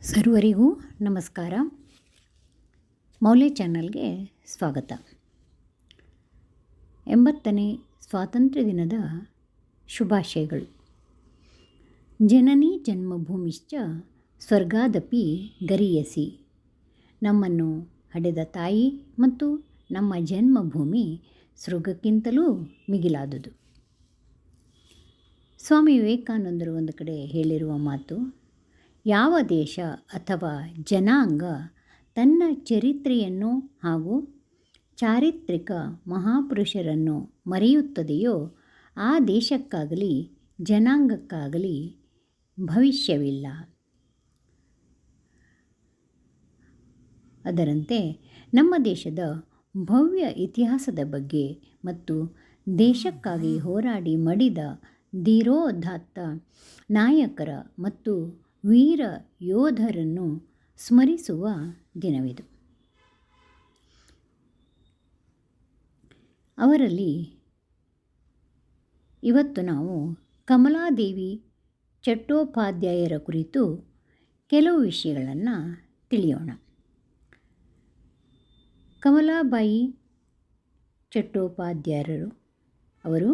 ಸರ್ವರಿಗೂ ನಮಸ್ಕಾರ. ಮೌಲ್ಯ ಚಾನಲ್ಗೆ ಸ್ವಾಗತ. 80ನೇ ಸ್ವಾತಂತ್ರ್ಯ ದಿನದ ಶುಭಾಶಯಗಳು. ಜನನಿ ಜನ್ಮಭೂಮಿಶ್ಚ ಸ್ವರ್ಗಾದಪಿ ಗರೀಯಸಿ. ನಮ್ಮನ್ನು ಹಡೆದ ತಾಯಿ ಮತ್ತು ನಮ್ಮ ಜನ್ಮಭೂಮಿ ಸ್ವರ್ಗಕ್ಕಿಂತಲೂ ಮಿಗಿಲಾದುದು. ಸ್ವಾಮಿ ವಿವೇಕಾನಂದರು ಒಂದು ಕಡೆ ಹೇಳಿರುವ ಮಾತು, ಯಾವ ದೇಶ ಅಥವಾ ಜನಾಂಗ ತನ್ನ ಚರಿತ್ರೆಯನ್ನು ಹಾಗೂ ಚಾರಿತ್ರಿಕ ಮಹಾಪುರುಷರನ್ನು ಮರೆಯುತ್ತದೆಯೋ ಆ ದೇಶಕ್ಕಾಗಲಿ ಜನಾಂಗಕ್ಕಾಗಲಿ ಭವಿಷ್ಯವಿಲ್ಲ. ಅದರಂತೆ ನಮ್ಮ ದೇಶದ ಭವ್ಯ ಇತಿಹಾಸದ ಬಗ್ಗೆ ಮತ್ತು ದೇಶಕ್ಕಾಗಿ ಹೋರಾಡಿ ಮಡಿದ ಧೀರೋದಾತ್ತ ನಾಯಕರ ಮತ್ತು ವೀರ ಯೋಧರನ್ನು ಸ್ಮರಿಸುವ ದಿನವಿದು. ಅವರಲ್ಲಿ ಇವತ್ತು ನಾವು ಕಮಲಾದೇವಿ ಚಟ್ಟೋಪಾಧ್ಯಾಯರ ಕುರಿತು ಕೆಲವು ವಿಷಯಗಳನ್ನು ತಿಳಿಯೋಣ. ಕಮಲಾಬಾಯಿ ಚಟ್ಟೋಪಾಧ್ಯಾಯರು ಅವರು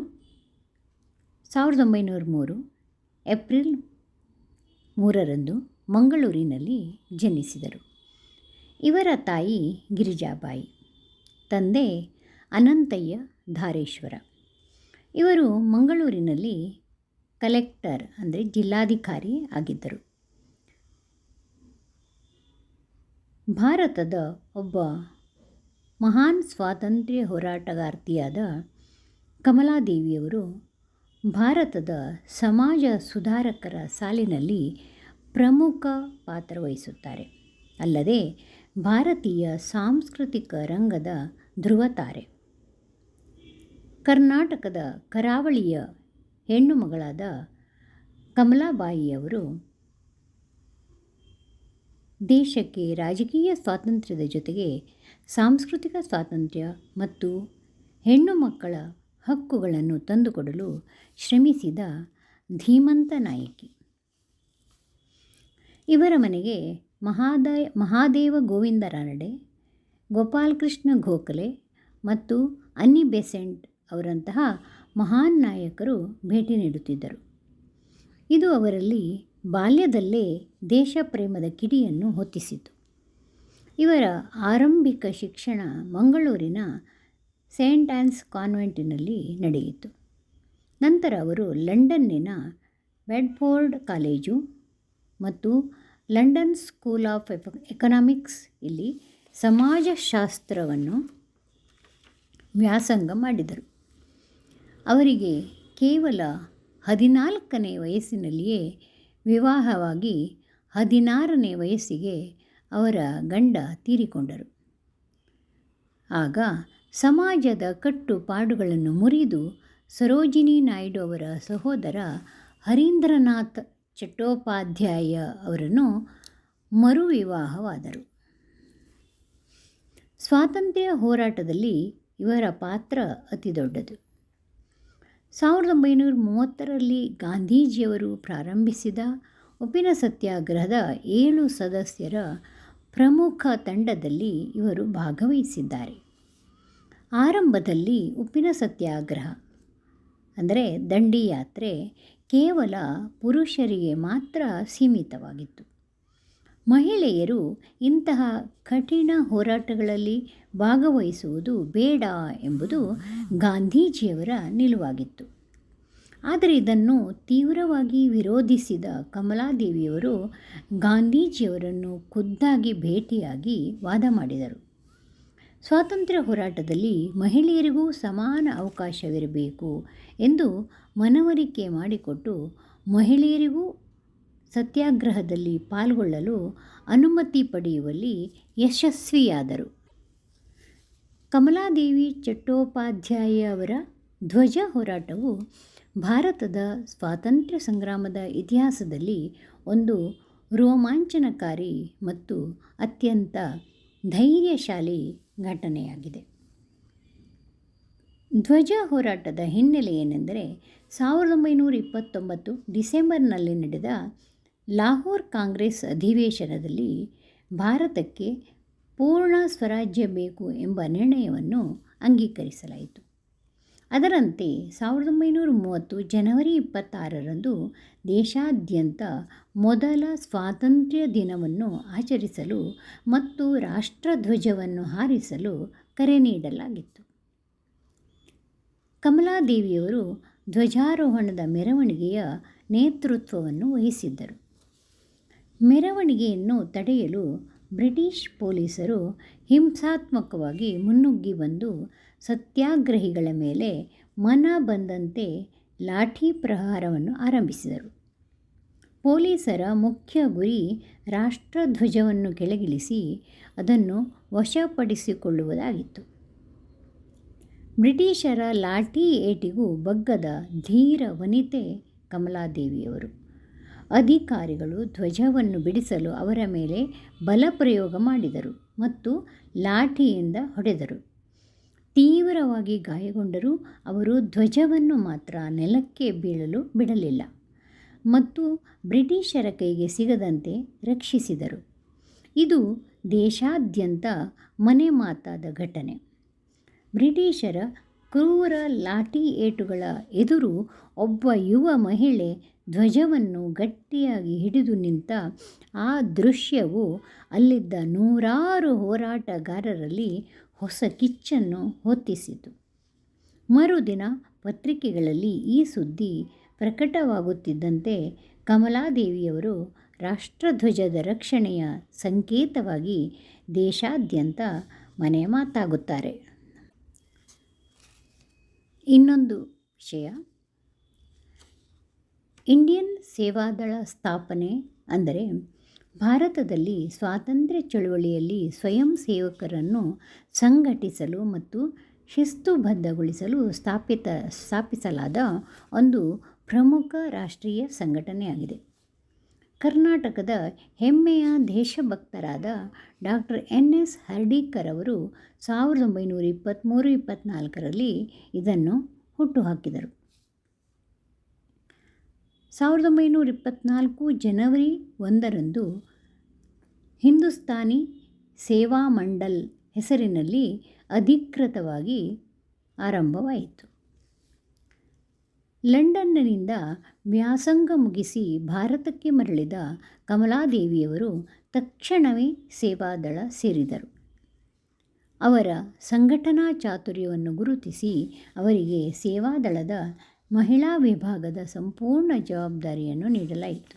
1903 ಏಪ್ರಿಲ್ 3ರಂದು ಮಂಗಳೂರಿನಲ್ಲಿ ಜನಿಸಿದರು. ಇವರ ತಾಯಿ ಗಿರಿಜಾಬಾಯಿ, ತಂದೆ ಅನಂತಯ್ಯ ಧಾರೇಶ್ವರ. ಇವರು ಮಂಗಳೂರಿನಲ್ಲಿ ಕಲೆಕ್ಟರ್ ಅಂದರೆ ಜಿಲ್ಲಾಧಿಕಾರಿ ಆಗಿದ್ದರು. ಭಾರತದ ಒಬ್ಬ ಮಹಾನ್ ಸ್ವಾತಂತ್ರ್ಯ ಹೋರಾಟಗಾರ್ತಿಯಾದ ಕಮಲಾದೇವಿಯವರು ಭಾರತದ ಸಮಾಜ ಸುಧಾರಕರ ಸಾಲಿನಲ್ಲಿ ಪ್ರಮುಖ ಪಾತ್ರ ವಹಿಸುತ್ತಾರೆ. ಅಲ್ಲದೆ ಭಾರತೀಯ ಸಾಂಸ್ಕೃತಿಕ ರಂಗದ ಧ್ರುವತಾರೆ. ಕರ್ನಾಟಕದ ಕರಾವಳಿಯ ಹೆಣ್ಣು ಮಗಳಾದ ಕಮಲಾಬಾಯಿಯವರು ದೇಶಕ್ಕೆ ರಾಜಕೀಯ ಸ್ವಾತಂತ್ರ್ಯದ ಜೊತೆಗೆ ಸಾಂಸ್ಕೃತಿಕ ಸ್ವಾತಂತ್ರ್ಯ ಮತ್ತು ಹೆಣ್ಣು ಮಕ್ಕಳ ಹಕ್ಕುಗಳನ್ನು ತಂದುಕೊಡಲು ಶ್ರಮಿಸಿದ ಧೀಮಂತ ನಾಯಕಿ. ಇವರ ಮನೆಗೆ ಮಹಾದೇವ ಗೋವಿಂದ ರಾನಡೆ, ಗೋಪಾಲಕೃಷ್ಣ ಗೋಖಲೆ ಮತ್ತು ಅನ್ನಿ ಬೆಸೆಂಟ್ ಅವರಂತಹ ಮಹಾನ್ ನಾಯಕರು ಭೇಟಿ ನೀಡುತ್ತಿದ್ದರು. ಇದು ಅವರಲ್ಲಿ ಬಾಲ್ಯದಲ್ಲೇ ದೇಶ ಪ್ರೇಮದ ಕಿಡಿಯನ್ನು ಹೊತ್ತಿಸಿತು. ಇವರ ಆರಂಭಿಕ ಶಿಕ್ಷಣ ಮಂಗಳೂರಿನ ಸೇಂಟ್ ಆನ್ಸ್ ಕಾನ್ವೆಂಟಿನಲ್ಲಿ ನಡೆಯಿತು. ನಂತರ ಅವರು ಲಂಡನ್ನಿನ ಬೆಡ್ಫೋರ್ಡ್ ಕಾಲೇಜು ಮತ್ತು ಲಂಡನ್ ಸ್ಕೂಲ್ ಆಫ್ ಎಕನಾಮಿಕ್ಸ್ ಇಲ್ಲಿ ಸಮಾಜಶಾಸ್ತ್ರವನ್ನು ವ್ಯಾಸಂಗ ಮಾಡಿದರು. ಅವರಿಗೆ ಕೇವಲ 14ನೇ ವಯಸ್ಸಿನಲ್ಲಿಯೇ ವಿವಾಹವಾಗಿ 16ನೇ ವಯಸ್ಸಿಗೆ ಅವರ ಗಂಡ ತೀರಿಕೊಂಡರು. ಆಗ ಸಮಾಜದ ಕಟ್ಟುಪಾಡುಗಳನ್ನು ಮುರಿದು ಸರೋಜಿನಿ ನಾಯ್ಡು ಅವರ ಸಹೋದರ ಹರೀಂದ್ರನಾಥ್ ಚಟ್ಟೋಪಾಧ್ಯಾಯ ಅವರನ್ನು ಮರುವಿವಾಹವಾದರು. ಸ್ವಾತಂತ್ರ್ಯ ಹೋರಾಟದಲ್ಲಿ ಇವರ ಪಾತ್ರ ಅತಿ ದೊಡ್ಡದು. 1930ರಲ್ಲಿ ಗಾಂಧೀಜಿಯವರು ಪ್ರಾರಂಭಿಸಿದ ಉಪ್ಪಿನ ಸತ್ಯಾಗ್ರಹದ 7 ಸದಸ್ಯರ ಪ್ರಮುಖ ತಂಡದಲ್ಲಿ ಇವರು ಭಾಗವಹಿಸಿದ್ದಾರೆ. ಆರಂಭದಲ್ಲಿ ಉಪ್ಪಿನ ಸತ್ಯಾಗ್ರಹ ಅಂದರೆ ದಂಡಿ ಯಾತ್ರೆ ಕೇವಲ ಪುರುಷರಿಗೆ ಮಾತ್ರ ಸೀಮಿತವಾಗಿತ್ತು. ಮಹಿಳೆಯರು ಇಂತಹ ಕಠಿಣ ಹೋರಾಟಗಳಲ್ಲಿ ಭಾಗವಹಿಸುವುದು ಬೇಡ ಎಂಬುದು ಗಾಂಧೀಜಿಯವರ ನಿಲುವಾಗಿತ್ತು. ಆದರೆ ಇದನ್ನು ತೀವ್ರವಾಗಿ ವಿರೋಧಿಸಿದ ಕಮಲಾದೇವಿಯವರು ಗಾಂಧೀಜಿಯವರನ್ನು ಖುದ್ದಾಗಿ ಭೇಟಿಯಾಗಿ ವಾದ ಮಾಡಿದರು. ಸ್ವಾತಂತ್ರ್ಯ ಹೋರಾಟದಲ್ಲಿ ಮಹಿಳೆಯರಿಗೂ ಸಮಾನ ಅವಕಾಶವಿರಬೇಕು ಎಂದು ಮನವರಿಕೆ ಮಾಡಿಕೊಟ್ಟು ಮಹಿಳೆಯರಿಗೂ ಸತ್ಯಾಗ್ರಹದಲ್ಲಿ ಪಾಲ್ಗೊಳ್ಳಲು ಅನುಮತಿ ಪಡೆಯುವಲ್ಲಿ ಯಶಸ್ವಿಯಾದರು. ಕಮಲಾದೇವಿ ಚಟ್ಟೋಪಾಧ್ಯಾಯ ಅವರ ಧ್ವಜ ಹೋರಾಟವು ಭಾರತದ ಸ್ವಾತಂತ್ರ್ಯ ಸಂಗ್ರಾಮದ ಇತಿಹಾಸದಲ್ಲಿ ಒಂದು ರೋಮಾಂಚನಕಾರಿ ಮತ್ತು ಅತ್ಯಂತ ಧೈರ್ಯಶಾಲಿ ಘಟನೆಯಾಗಿದೆ. ಧ್ವಜ ಹೋರಾಟದ ಹಿನ್ನೆಲೆ ಏನೆಂದರೆ 1929 ಡಿಸೆಂಬರ್ನಲ್ಲಿ ನಡೆದ ಲಾಹೋರ್ ಕಾಂಗ್ರೆಸ್ ಅಧಿವೇಶನದಲ್ಲಿ ಭಾರತಕ್ಕೆ ಪೂರ್ಣ ಸ್ವರಾಜ್ಯ ಬೇಕು ಎಂಬ ನಿರ್ಣಯವನ್ನು ಅಂಗೀಕರಿಸಲಾಯಿತು. ಅದರಂತೆ 1930 ಜನವರಿ 26ರಂದು ದೇಶಾದ್ಯಂತ ಮೊದಲ ಸ್ವಾತಂತ್ರ್ಯ ದಿನವನ್ನು ಆಚರಿಸಲು ಮತ್ತು ರಾಷ್ಟ್ರಧ್ವಜವನ್ನು ಹಾರಿಸಲು ಕರೆ ನೀಡಲಾಗಿತ್ತು. ಕಮಲಾದೇವಿಯವರು ಧ್ವಜಾರೋಹಣದ ಮೆರವಣಿಗೆಯ ನೇತೃತ್ವವನ್ನು ವಹಿಸಿದ್ದರು. ಮೆರವಣಿಗೆಯನ್ನು ತಡೆಯಲು ಬ್ರಿಟಿಷ್ ಪೊಲೀಸರು ಹಿಂಸಾತ್ಮಕವಾಗಿ ಮುನ್ನುಗ್ಗಿ ಬಂದು ಸತ್ಯಾಗ್ರಹಿಗಳ ಮೇಲೆ ಮನ ಬಂದಂತೆ ಲಾಠಿ ಪ್ರಹಾರವನ್ನು ಆರಂಭಿಸಿದರು. ಪೊಲೀಸರ ಮುಖ್ಯ ಗುರಿ ರಾಷ್ಟ್ರಧ್ವಜವನ್ನು ಕೆಳಗಿಳಿಸಿ ಅದನ್ನು ವಶಪಡಿಸಿಕೊಳ್ಳುವುದಾಗಿತ್ತು. ಬ್ರಿಟಿಷರ ಲಾಠಿ ಏಟಿಗೂ ಬಗ್ಗದ ಧೀರ ವನಿತೆ ಕಮಲಾದೇವಿಯವರು. ಅಧಿಕಾರಿಗಳು ಧ್ವಜವನ್ನು ಬಿಡಿಸಲು ಅವರ ಮೇಲೆ ಬಲಪ್ರಯೋಗ ಮಾಡಿದರು ಮತ್ತು ಲಾಠಿಯಿಂದ ಹೊಡೆದರು. ತೀವ್ರವಾಗಿ ಗಾಯಗೊಂಡರೂ ಅವರು ಧ್ವಜವನ್ನು ಮಾತ್ರ ನೆಲಕ್ಕೆ ಬೀಳಲು ಬಿಡಲಿಲ್ಲ ಮತ್ತು ಬ್ರಿಟಿಷರ ಕೈಗೆ ಸಿಗದಂತೆ ರಕ್ಷಿಸಿದರು. ಇದು ದೇಶಾದ್ಯಂತ ಮನೆ ಮಾತಾದ ಘಟನೆ. ಬ್ರಿಟಿಷರ ಕ್ರೂರ ಲಾಠಿ ಏಟುಗಳ ಎದುರು ಒಬ್ಬ ಯುವ ಮಹಿಳೆ ಧ್ವಜವನ್ನು ಗಟ್ಟಿಯಾಗಿ ಹಿಡಿದು ನಿಂತ ಆ ದೃಶ್ಯವು ಅಲ್ಲಿದ್ದ ನೂರಾರು ಹೋರಾಟಗಾರರಲ್ಲಿ ಹೊಸ ಕಿಚ್ಚನ್ನು ಹೊತ್ತಿಸಿತು. ಮರುದಿನ ಪತ್ರಿಕೆಗಳಲ್ಲಿ ಈ ಸುದ್ದಿ ಪ್ರಕಟವಾಗುತ್ತಿದ್ದಂತೆ ಕಮಲಾದೇವಿಯವರು ರಾಷ್ಟ್ರಧ್ವಜದ ರಕ್ಷಣೆಯ ಸಂಕೇತವಾಗಿ ದೇಶಾದ್ಯಂತ ಮನೆ ಮಾತಾಗುತ್ತಾರೆ. ಇನ್ನೊಂದು ವಿಷಯ, ಇಂಡಿಯನ್ ಸೇವಾದಳ ಸ್ಥಾಪನೆ ಅಂದರೆ ಭಾರತದಲ್ಲಿ ಸ್ವಾತಂತ್ರ್ಯ ಚಳುವಳಿಯಲ್ಲಿ ಸ್ವಯಂ ಸೇವಕರನ್ನು ಸಂಘಟಿಸಲು ಮತ್ತು ಶಿಸ್ತುಬದ್ಧಗೊಳಿಸಲು ಸ್ಥಾಪಿಸಲಾದ ಒಂದು ಪ್ರಮುಖ ರಾಷ್ಟ್ರೀಯ ಸಂಘಟನೆಯಾಗಿದೆ. ಕರ್ನಾಟಕದ ಹೆಮ್ಮೆಯ ದೇಶಭಕ್ತರಾದ ಡಾಕ್ಟರ್ NS ಹರ್ಡೀಕರ್ ಅವರು 1923-24ರಲ್ಲಿ ಇದನ್ನು ಹುಟ್ಟುಹಾಕಿದರು. 1924 ಜನವರಿ 1ರಂದು ಹಿಂದೂಸ್ತಾನಿ ಸೇವಾ ಮಂಡಲ್ ಹೆಸರಿನಲ್ಲಿ ಅಧಿಕೃತವಾಗಿ ಆರಂಭವಾಯಿತು. ಲಂಡನ್ನಿನಿಂದ ವ್ಯಾಸಂಗ ಮುಗಿಸಿ ಭಾರತಕ್ಕೆ ಮರಳಿದ ಕಮಲಾದೇವಿಯವರು ತಕ್ಷಣವೇ ಸೇವಾದಳ ಸೇರಿದರು. ಅವರ ಸಂಘಟನಾ ಚಾತುರ್ಯವನ್ನು ಗುರುತಿಸಿ ಅವರಿಗೆ ಸೇವಾದಳದ ಮಹಿಳಾ ವಿಭಾಗದ ಸಂಪೂರ್ಣ ಜವಾಬ್ದಾರಿಯನ್ನು ನೀಡಲಾಯಿತು.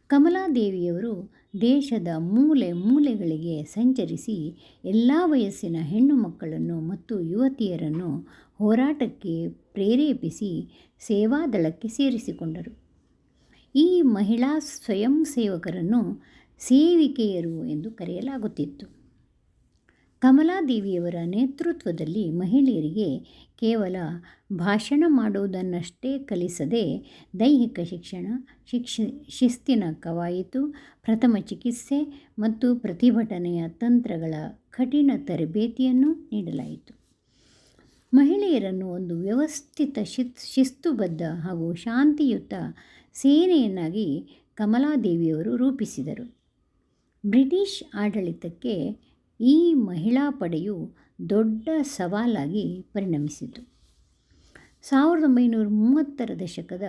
ಕಮಲಾದೇವಿಯವರು ದೇಶದ ಮೂಲೆ ಮೂಲೆಗಳಿಗೆ ಸಂಚರಿಸಿ ಎಲ್ಲ ವಯಸ್ಸಿನ ಹೆಣ್ಣು ಮಕ್ಕಳನ್ನು ಮತ್ತು ಯುವತಿಯರನ್ನು ಹೋರಾಟಕ್ಕೆ ಪ್ರೇರೇಪಿಸಿ ಸೇವಾದಳಕ್ಕೆ ಸೇರಿಸಿಕೊಂಡರು. ಈ ಮಹಿಳಾ ಸ್ವಯಂ ಸೇವಕರನ್ನು ಸೇವಿಕೆಯರು ಎಂದು ಕರೆಯಲಾಗುತ್ತಿತ್ತು. ಕಮಲಾದೇವಿಯವರ ನೇತೃತ್ವದಲ್ಲಿ ಮಹಿಳೆಯರಿಗೆ ಕೇವಲ ಭಾಷಣ ಮಾಡುವುದನ್ನಷ್ಟೇ ಕಲಿಸದೆ ದೈಹಿಕ ಶಿಕ್ಷಣ, ಶಿಸ್ತಿನ ಕವಾಯಿತು, ಪ್ರಥಮ ಚಿಕಿತ್ಸೆ ಮತ್ತು ಪ್ರತಿಭಟನೆಯ ತಂತ್ರಗಳ ಕಠಿಣ ತರಬೇತಿಯನ್ನು ನೀಡಲಾಯಿತು. ಮಹಿಳೆಯರನ್ನು ಒಂದು ವ್ಯವಸ್ಥಿತ ಶಿಸ್ತುಬದ್ಧ ಹಾಗೂ ಶಾಂತಿಯುತ ಸೇನೆಯನ್ನಾಗಿ ಕಮಲಾದೇವಿಯವರು ರೂಪಿಸಿದರು. ಬ್ರಿಟಿಷ್ ಆಡಳಿತಕ್ಕೆ ಈ ಮಹಿಳಾ ಪಡೆಯು ದೊಡ್ಡ ಸವಾಲಾಗಿ ಪರಿಣಮಿಸಿತು. 1930ರ ದಶಕದ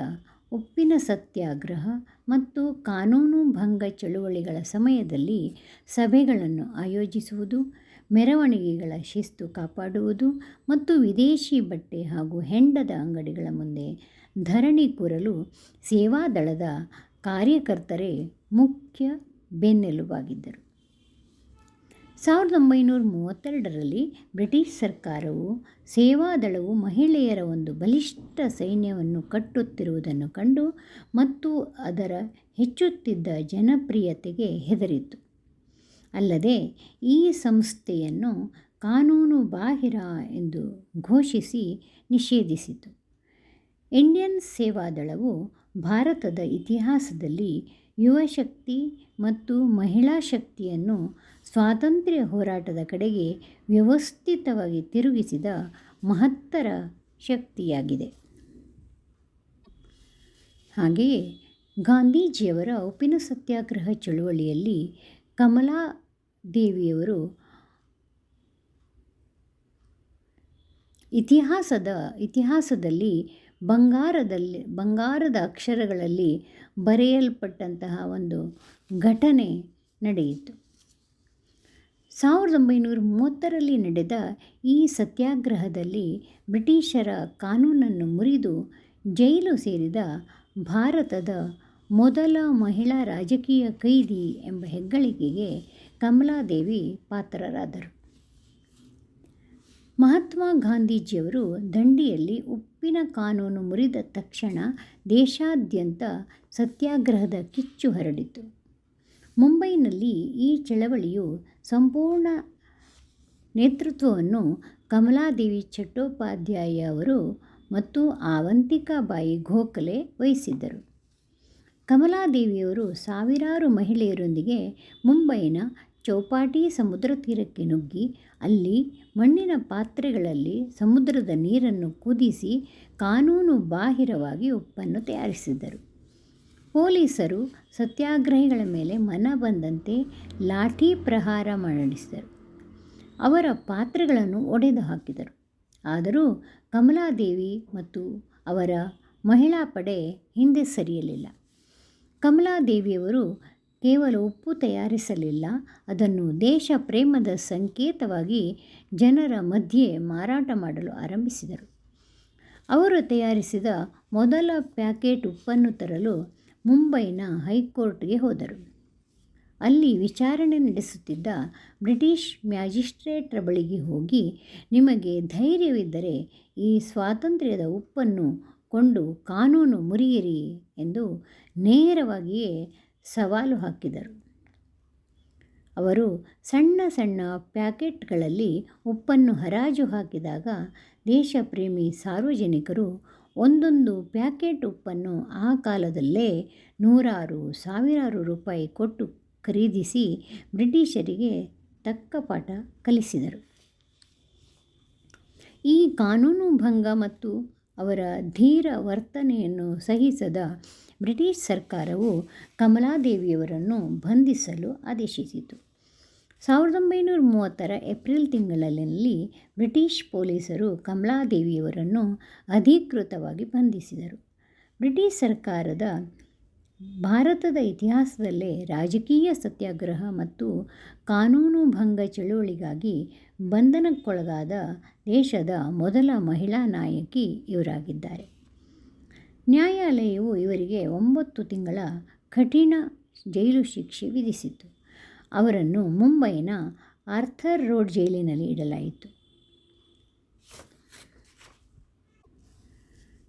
ಉಪ್ಪಿನ ಸತ್ಯಾಗ್ರಹ ಮತ್ತು ಕಾನೂನು ಭಂಗ ಚಳುವಳಿಗಳ ಸಮಯದಲ್ಲಿ ಸಭೆಗಳನ್ನು ಆಯೋಜಿಸುವುದು, ಮೆರವಣಿಗೆಗಳ ಶಿಸ್ತು ಕಾಪಾಡುವುದು ಮತ್ತು ವಿದೇಶಿ ಬಟ್ಟೆ ಹಾಗೂ ಹೆಂಡದ ಅಂಗಡಿಗಳ ಮುಂದೆ ಧರಣಿ ಕೂರಲು ಸೇವಾದಳದ ಕಾರ್ಯಕರ್ತರೇ ಮುಖ್ಯ ಬೆನ್ನೆಲುಬಾಗಿದ್ದರು. 1932ರಲ್ಲಿ ಬ್ರಿಟಿಷ್ ಸರ್ಕಾರವು ಸೇವಾದಳವು ಮಹಿಳೆಯರ ಒಂದು ಬಲಿಷ್ಠ ಸೈನ್ಯವನ್ನು ಕಟ್ಟುತ್ತಿರುವುದನ್ನು ಕಂಡು ಮತ್ತು ಅದರ ಹೆಚ್ಚುತ್ತಿದ್ದ ಜನಪ್ರಿಯತೆಗೆ ಹೆದರಿತು. ಅಲ್ಲದೆ ಈ ಸಂಸ್ಥೆಯನ್ನು ಕಾನೂನು ಬಾಹಿರ ಎಂದು ಘೋಷಿಸಿ ನಿಷೇಧಿಸಿತು. ಇಂಡಿಯನ್ ಸೇವಾದಳವು ಭಾರತದ ಇತಿಹಾಸದಲ್ಲಿ ಯುವಶಕ್ತಿ ಮತ್ತು ಮಹಿಳಾ ಶಕ್ತಿಯನ್ನು ಸ್ವಾತಂತ್ರ್ಯ ಹೋರಾಟದ ಕಡೆಗೆ ವ್ಯವಸ್ಥಿತವಾಗಿ ತಿರುಗಿಸಿದ ಮಹತ್ತರ ಶಕ್ತಿಯಾಗಿದೆ. ಹಾಗೆಯೇ ಗಾಂಧೀಜಿಯವರ ಉಪ್ಪಿನ ಸತ್ಯಾಗ್ರಹ ಚಳುವಳಿಯಲ್ಲಿ ಕಮಲಾದೇವಿಯವರು ಇತಿಹಾಸದಲ್ಲಿ ಬಂಗಾರದ ಅಕ್ಷರಗಳಲ್ಲಿ ಬರೆಯಲ್ಪಟ್ಟಂತಹ ಒಂದು ಘಟನೆ ನಡೆಯಿತು. 1930ರಲ್ಲಿ ನಡೆದ ಈ ಸತ್ಯಾಗ್ರಹದಲ್ಲಿ ಬ್ರಿಟಿಷರ ಕಾನೂನನ್ನು ಮುರಿದು ಜೈಲು ಸೇರಿದ ಭಾರತದ ಮೊದಲ ಮಹಿಳಾ ರಾಜಕೀಯ ಕೈದಿ ಎಂಬ ಹೆಗ್ಗಳಿಕೆಗೆ ಕಮಲಾದೇವಿ ಪಾತ್ರರಾದರು. ಮಹಾತ್ಮ ಗಾಂಧೀಜಿಯವರು ದಂಡಿಯಲ್ಲಿ ಉಪ್ಪಿನ ಕಾನೂನು ಮುರಿದ ತಕ್ಷಣ ದೇಶಾದ್ಯಂತ ಸತ್ಯಾಗ್ರಹದ ಕಿಚ್ಚು ಹರಡಿತು. ಮುಂಬೈನಲ್ಲಿ ಈ ಚಳವಳಿಯು ಸಂಪೂರ್ಣ ನೇತೃತ್ವವನ್ನು ಕಮಲಾದೇವಿ ಚಟ್ಟೋಪಾಧ್ಯಾಯ ಅವರು ಮತ್ತು ಆವಂತಿಕಾಬಾಯಿ ಗೋಖಲೆ ವಹಿಸಿದ್ದರು. ಕಮಲಾದೇವಿಯವರು ಸಾವಿರಾರು ಮಹಿಳೆಯರೊಂದಿಗೆ ಮುಂಬೈನ ಚೌಪಾಟಿ ಸಮುದ್ರ ತೀರಕ್ಕೆ ನುಗ್ಗಿ ಅಲ್ಲಿ ಮಣ್ಣಿನ ಪಾತ್ರೆಗಳಲ್ಲಿ ಸಮುದ್ರದ ನೀರನ್ನು ಕುದಿಸಿ ಕಾನೂನು ಬಾಹಿರವಾಗಿ ಉಪ್ಪನ್ನು ತಯಾರಿಸಿದ್ದರು. ಪೊಲೀಸರು ಸತ್ಯಾಗ್ರಹಿಗಳ ಮೇಲೆ ಮನ ಬಂದಂತೆ ಲಾಠಿ ಪ್ರಹಾರ ನಡೆಸಿದರು. ಅವರ ಪಾತ್ರೆಗಳನ್ನು ಒಡೆದು ಹಾಕಿದರು. ಆದರೂ ಕಮಲಾದೇವಿ ಮತ್ತು ಅವರ ಮಹಿಳಾ ಪಡೆ ಹಿಂದೆ ಸರಿಯಲಿಲ್ಲ. ಕಮಲಾದೇವಿಯವರು ಕೇವಲ ಉಪ್ಪು ತಯಾರಿಸಲಿಲ್ಲ, ಅದನ್ನು ದೇಶ ಪ್ರೇಮದ ಸಂಕೇತವಾಗಿ ಜನರ ಮಧ್ಯೆ ಮಾರಾಟ ಮಾಡಲು ಆರಂಭಿಸಿದರು. ಅವರು ತಯಾರಿಸಿದ ಮೊದಲ ಪ್ಯಾಕೆಟ್ ಉಪ್ಪನ್ನು ತರಲು ಮುಂಬೈನ ಹೈಕೋರ್ಟ್ಗೆ ಹೋದರು. ಅಲ್ಲಿ ವಿಚಾರಣೆ ನಡೆಸುತ್ತಿದ್ದ ಬ್ರಿಟಿಷ್ ಮ್ಯಾಜಿಸ್ಟ್ರೇಟ್ರ ಬಳಿಗೆ ಹೋಗಿ, ನಿಮಗೆ ಧೈರ್ಯವಿದ್ದರೆ ಈ ಸ್ವಾತಂತ್ರ್ಯದ ಉಪ್ಪನ್ನು ಕೊಂಡು ಕಾನೂನು ಮುರಿಯಿರಿ ಎಂದು ನೇರವಾಗಿಯೇ ಸವಾಲು ಹಾಕಿದರು. ಅವರು ಸಣ್ಣ ಸಣ್ಣ ಪ್ಯಾಕೆಟ್ಗಳಲ್ಲಿ ಉಪ್ಪನ್ನು ಹರಾಜು ಹಾಕಿದಾಗ ದೇಶಪ್ರೇಮಿ ಸಾರ್ವಜನಿಕರು ಒಂದೊಂದು ಪ್ಯಾಕೆಟ್ ಉಪ್ಪನ್ನು ಆ ಕಾಲದಲ್ಲೇ ನೂರಾರು ಸಾವಿರಾರು ರೂಪಾಯಿ ಕೊಟ್ಟು ಖರೀದಿಸಿ ಬ್ರಿಟಿಷರಿಗೆ ತಕ್ಕ ಪಾಠ ಕಲಿಸಿದರು. ಈ ಕಾನೂನು ಭಂಗ ಮತ್ತು ಅವರ ಧೀರ ವರ್ತನೆಯನ್ನು ಸಹಿಸದ ಬ್ರಿಟಿಷ್ ಸರ್ಕಾರವು ಕಮಲಾದೇವಿಯವರನ್ನು ಬಂಧಿಸಲು ಆದೇಶಿಸಿತು. 1930ರ ಏಪ್ರಿಲ್ ತಿಂಗಳಲ್ಲಿ ಬ್ರಿಟಿಷ್ ಪೊಲೀಸರು ಕಮಲಾದೇವಿಯವರನ್ನು ಅಧಿಕೃತವಾಗಿ ಬಂಧಿಸಿದರು. ಬ್ರಿಟಿಷ್ ಸರ್ಕಾರದ ಭಾರತದ ಇತಿಹಾಸದಲ್ಲೇ ರಾಜಕೀಯ ಸತ್ಯಾಗ್ರಹ ಮತ್ತು ಕಾನೂನು ಭಂಗ ಚಳುವಳಿಗಾಗಿ ಬಂಧನಕ್ಕೊಳಗಾದ ದೇಶದ ಮೊದಲ ಮಹಿಳಾ ನಾಯಕಿ ಇವರಾಗಿದ್ದಾರೆ. ನ್ಯಾಯಾಲಯವು ಇವರಿಗೆ 9 ತಿಂಗಳ ಕಠಿಣ ಜೈಲು ಶಿಕ್ಷೆ ವಿಧಿಸಿತು. ಅವರನ್ನು ಮುಂಬೈನ ಆರ್ಥರ್ ರೋಡ್ ಜೈಲಿನಲ್ಲಿ ಇಡಲಾಯಿತು.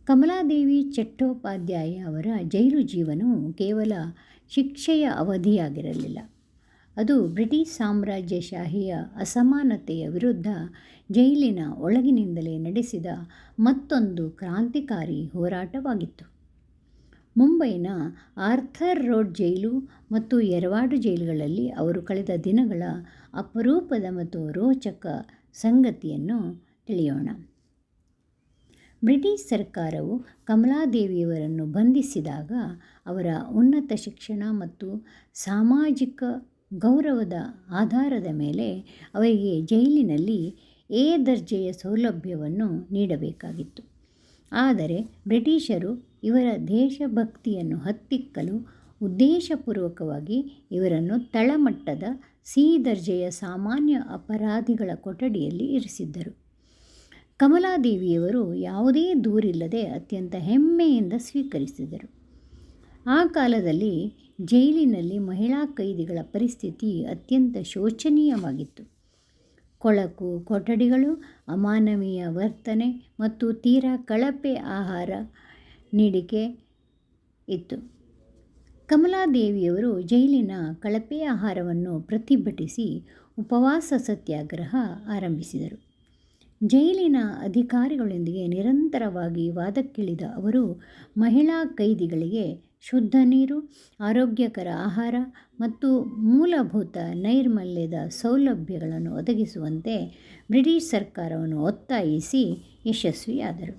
ಕಮಲಾದೇವಿ ಚಟ್ಟೋಪಾಧ್ಯಾಯ ಅವರ ಜೈಲು ಜೀವನವು ಕೇವಲ ಶಿಕ್ಷೆಯ ಅವಧಿಯಾಗಿರಲಿಲ್ಲ. ಅದು ಬ್ರಿಟಿಷ್ ಸಾಮ್ರಾಜ್ಯಶಾಹಿಯ ಅಸಮಾನತೆಯ ವಿರುದ್ಧ ಜೈಲಿನ ಒಳಗಿನಿಂದಲೇ ನಡೆಸಿದ ಮತ್ತೊಂದು ಕ್ರಾಂತಿಕಾರಿ ಹೋರಾಟವಾಗಿತ್ತು. ಮುಂಬೈನ ಆರ್ಥರ್ ರೋಡ್ ಜೈಲು ಮತ್ತು ಯರವಾಡು ಜೈಲುಗಳಲ್ಲಿ ಅವರು ಕಳೆದ ದಿನಗಳ ಅಪರೂಪದ ಮತ್ತು ರೋಚಕ ಸಂಗತಿಯನ್ನು ತಿಳಿಯೋಣ. ಬ್ರಿಟಿಷ್ ಸರ್ಕಾರವು ಕಮಲಾದೇವಿಯವರನ್ನು ಬಂಧಿಸಿದಾಗ ಅವರ ಉನ್ನತ ಶಿಕ್ಷಣ ಮತ್ತು ಸಾಮಾಜಿಕ ಗೌರವದ ಆಧಾರದ ಮೇಲೆ ಅವರಿಗೆ ಜೈಲಿನಲ್ಲಿ ಎ ದರ್ಜೆಯ ಸೌಲಭ್ಯವನ್ನು ನೀಡಬೇಕಾಗಿತ್ತು. ಆದರೆ ಬ್ರಿಟಿಷರು ಇವರ ದೇಶಭಕ್ತಿಯನ್ನು ಹತ್ತಿಕ್ಕಲು ಉದ್ದೇಶಪೂರ್ವಕವಾಗಿ ಇವರನ್ನು ತಳಮಟ್ಟದ ಸಿ ದರ್ಜೆಯ ಸಾಮಾನ್ಯ ಅಪರಾಧಿಗಳ ಕೊಠಡಿಯಲ್ಲಿ ಇರಿಸಿದ್ದರು. ಕಮಲಾದೇವಿಯವರು ಯಾವುದೇ ದೂರಿಲ್ಲದೆ ಅತ್ಯಂತ ಹೆಮ್ಮೆಯಿಂದ ಸ್ವೀಕರಿಸಿದರು. ಆ ಕಾಲದಲ್ಲಿ ಜೈಲಿನಲ್ಲಿ ಮಹಿಳಾ ಕೈದಿಗಳ ಪರಿಸ್ಥಿತಿ ಅತ್ಯಂತ ಶೋಚನೀಯವಾಗಿತ್ತು. ಕೊಳಕು ಕೊಠಡಿಗಳು, ಅಮಾನವೀಯ ವರ್ತನೆ ಮತ್ತು ತೀರಾ ಕಳಪೆ ಆಹಾರ ನೀಡಿಕೆ ಇತ್ತು. ಕಮಲಾದೇವಿಯವರು ಜೈಲಿನ ಕಳಪೆ ಆಹಾರವನ್ನು ಪ್ರತಿಭಟಿಸಿ ಉಪವಾಸ ಸತ್ಯಾಗ್ರಹ ಆರಂಭಿಸಿದರು. ಜೈಲಿನ ಅಧಿಕಾರಿಗಳೊಂದಿಗೆ ನಿರಂತರವಾಗಿ ವಾದಕ್ಕಿಳಿದ ಅವರು ಮಹಿಳಾ ಕೈದಿಗಳಿಗೆ ಶುದ್ಧ ನೀರು, ಆರೋಗ್ಯಕರ ಆಹಾರ ಮತ್ತು ಮೂಲಭೂತ ನೈರ್ಮಲ್ಯದ ಸೌಲಭ್ಯಗಳನ್ನು ಒದಗಿಸುವಂತೆ ಬ್ರಿಟಿಷ್ ಸರ್ಕಾರವನ್ನು ಒತ್ತಾಯಿಸಿ ಯಶಸ್ವಿಯಾದರು.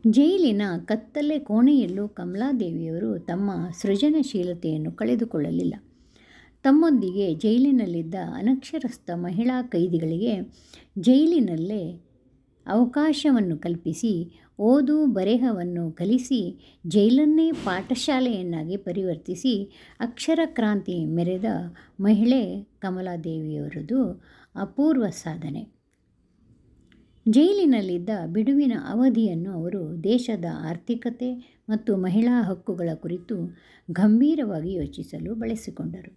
ಜೈಲಿನ ಕತ್ತಲೆ ಕೋಣೆಯಲ್ಲೂ ಕಮಲಾದೇವಿಯವರು ತಮ್ಮ ಸೃಜನಶೀಲತೆಯನ್ನು ಕಳೆದುಕೊಳ್ಳಲಿಲ್ಲ. ತಮ್ಮೊಂದಿಗೆ ಜೈಲಿನಲ್ಲಿದ್ದ ಅನಕ್ಷರಸ್ಥ ಮಹಿಳಾ ಕೈದಿಗಳಿಗೆ ಜೈಲಿನಲ್ಲೇ ಅವಕಾಶವನ್ನು ಕಲ್ಪಿಸಿ ಓದು ಬರೆಹವನ್ನು ಕಲಿಸಿ ಜೈಲನ್ನೇ ಪಾಠಶಾಲೆಯನ್ನಾಗಿ ಪರಿವರ್ತಿಸಿ ಅಕ್ಷರ ಕ್ರಾಂತಿ ಮೆರೆದ ಮಹಿಳೆ ಕಮಲಾದೇವಿಯವರದು ಅಪೂರ್ವ ಸಾಧನೆ. ಜೈಲಿನಲ್ಲಿದ್ದ ಬಿಡುವಿನ ಅವಧಿಯನ್ನು ಅವರು ದೇಶದ ಆರ್ಥಿಕತೆ ಮತ್ತು ಮಹಿಳಾ ಹಕ್ಕುಗಳ ಕುರಿತು ಗಂಭೀರವಾಗಿ ಯೋಚಿಸಲು ಬಳಸಿಕೊಂಡರು.